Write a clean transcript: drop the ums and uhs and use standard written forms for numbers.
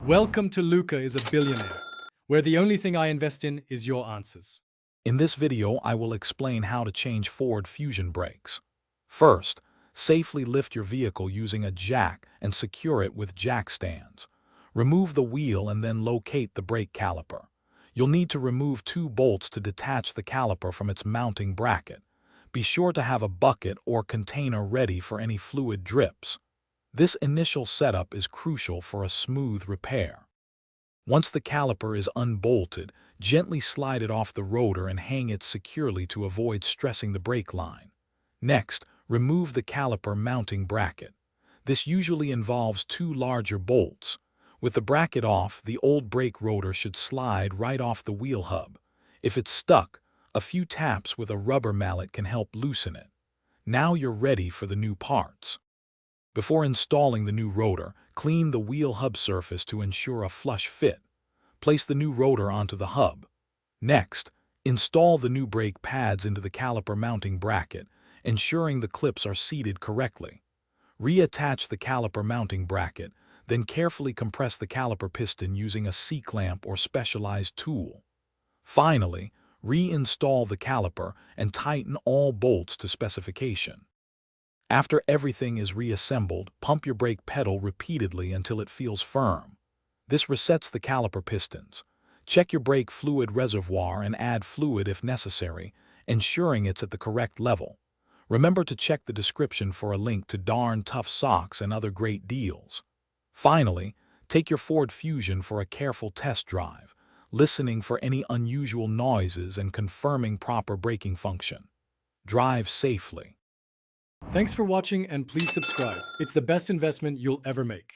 Welcome to Luca is a Billionaire, where the only thing I invest in is your answers. In this video, I will explain how to change Ford Fusion brakes. First, safely lift your vehicle using a jack and secure it with jack stands. Remove the wheel and then locate the brake caliper. You'll need to remove 2 bolts to detach the caliper from its mounting bracket. Be sure to have a bucket or container ready for any fluid drips. This initial setup is crucial for a smooth repair. Once the caliper is unbolted, gently slide it off the rotor and hang it securely to avoid stressing the brake line. Next, remove the caliper mounting bracket. This usually involves 2 larger bolts. With the bracket off, the old brake rotor should slide right off the wheel hub. If it's stuck, a few taps with a rubber mallet can help loosen it. Now you're ready for the new parts. Before installing the new rotor, clean the wheel hub surface to ensure a flush fit. Place the new rotor onto the hub. Next, install the new brake pads into the caliper mounting bracket, ensuring the clips are seated correctly. Reattach the caliper mounting bracket, then carefully compress the caliper piston using a C-clamp or specialized tool. Finally, reinstall the caliper and tighten all bolts to specification. After everything is reassembled, pump your brake pedal repeatedly until it feels firm. This resets the caliper pistons. Check your brake fluid reservoir and add fluid if necessary, ensuring it's at the correct level. Remember to check the description for a link to Darn Tough socks and other great deals. Finally, take your Ford Fusion for a careful test drive, listening for any unusual noises and confirming proper braking function. Drive safely. Thanks for watching and please subscribe. It's the best investment you'll ever make.